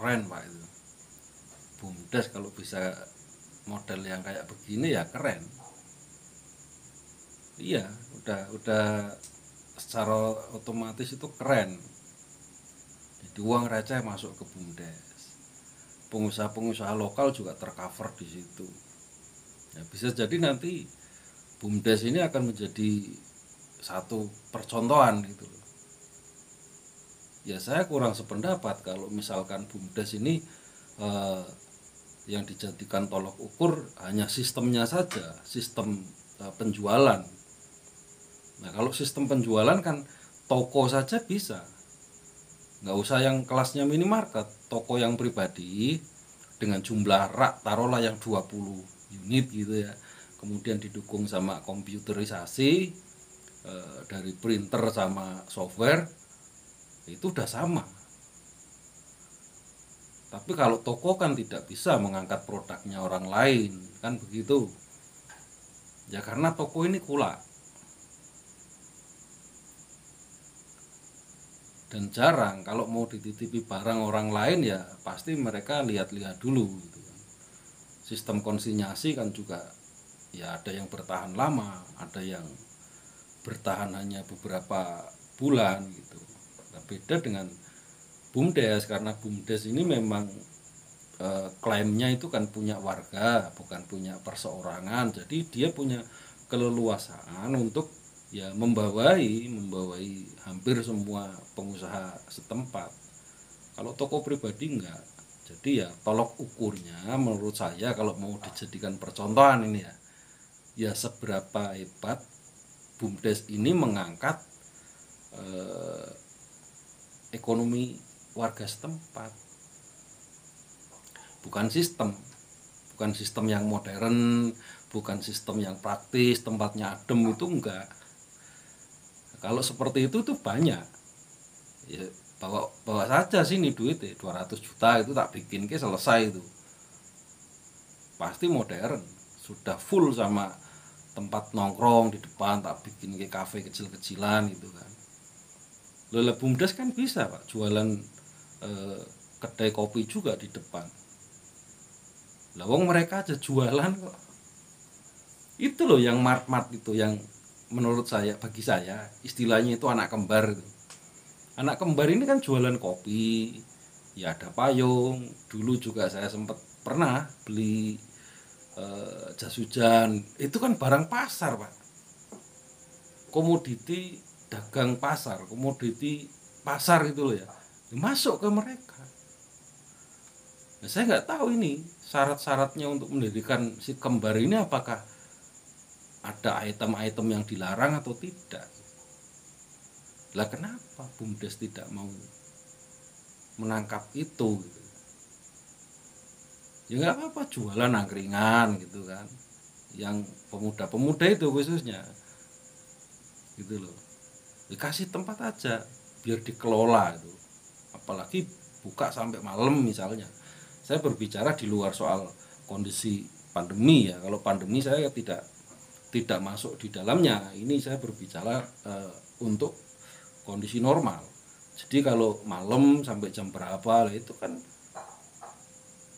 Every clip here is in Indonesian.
keren Pak itu. BUMDes kalau bisa model yang kayak begini ya keren. Iya, udah secara otomatis itu keren. Jadi uang receh masuk ke BUMDes. Pengusaha-pengusaha lokal juga tercover di situ. Ya, bisa jadi nanti BUMDes ini akan menjadi satu percontohan gitu loh. Ya saya kurang sependapat kalau misalkan BUMDes ini yang dijadikan tolok ukur hanya sistemnya saja, sistem penjualan. Nah kalau sistem penjualan kan toko saja bisa, nggak usah yang kelasnya minimarket, toko yang pribadi dengan jumlah rak taruhlah yang 20 unit gitu ya, kemudian didukung sama komputerisasi dari printer sama software, itu udah sama. Tapi kalau toko kan tidak bisa mengangkat produknya orang lain, kan begitu. Ya karena toko ini kulak. Dan jarang kalau mau dititipi barang orang lain ya pasti mereka lihat-lihat dulu gitu kan. Sistem konsinyasi kan juga ya ada yang bertahan lama, ada yang bertahan hanya beberapa bulan gitu. Nah, beda dengan BUMDes karena BUMDes ini memang klaimnya itu kan punya warga, bukan punya perseorangan. Jadi dia punya keleluasaan untuk ya membawai hampir semua pengusaha setempat. Kalau toko pribadi enggak. Jadi ya tolok ukurnya menurut saya kalau mau dijadikan percontohan ini ya seberapa hebat BUMDes ini mengangkat ekonomi warga setempat. Bukan sistem yang modern, bukan sistem yang praktis, tempatnya adem, itu enggak. Kalau seperti itu tuh banyak ya, bawa saja sini duit 200 juta itu tak bikin ke selesai itu, pasti modern, sudah full sama tempat nongkrong di depan, tak bikin ke kafe kecil-kecilan gitu kan. Lola BUMDes kan bisa Pak jualan kedai kopi juga di depan. Lah wong mereka aja jualan kok. Itu loh yang mart-mart itu yang menurut saya, bagi saya istilahnya itu anak kembar itu. Anak kembar ini kan jualan kopi, ya ada payung. Dulu juga saya sempat pernah beli jas hujan. Itu kan barang pasar Pak. Komoditi dagang pasar, komoditi pasar itu loh ya. Masuk ke mereka. Nah, saya nggak tahu ini syarat-syaratnya untuk mendirikan si kembar ini apakah ada item-item yang dilarang atau tidak. Lah kenapa BUMDes tidak mau menangkap itu gitu. Ya nggak apa-apa jualan angkringan gitu kan, yang pemuda-pemuda itu khususnya gitu loh, dikasih tempat aja biar dikelola itu, apalagi buka sampai malam misalnya. Saya berbicara di luar soal kondisi pandemi ya, kalau pandemi saya tidak masuk di dalamnya, ini saya berbicara untuk kondisi normal. Jadi kalau malam sampai jam berapa itu kan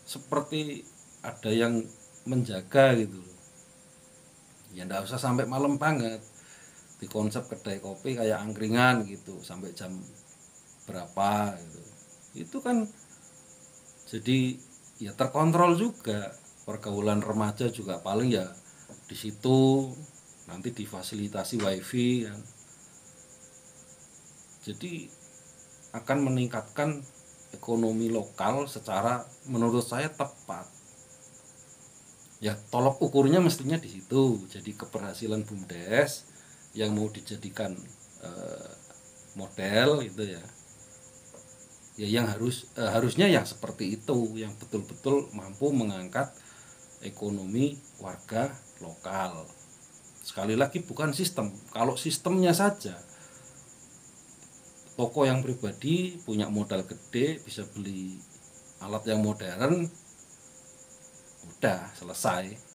seperti ada yang menjaga gitu loh. Ya enggak usah sampai malam banget. Di konsep kedai kopi kayak angkringan gitu sampai jam berapa gitu. Itu kan jadi ya terkontrol juga. Pergaulan remaja juga paling ya di situ, nanti difasilitasi wifi kan. Jadi akan meningkatkan ekonomi lokal secara menurut saya tepat. Ya tolok ukurnya mestinya di situ. Jadi keberhasilan BUMDes yang mau dijadikan model itu ya. Ya yang harusnya yang seperti itu, yang betul-betul mampu mengangkat ekonomi warga lokal. Sekali lagi bukan sistem. Kalau sistemnya saja, toko yang pribadi punya modal gede bisa beli alat yang modern, udah selesai.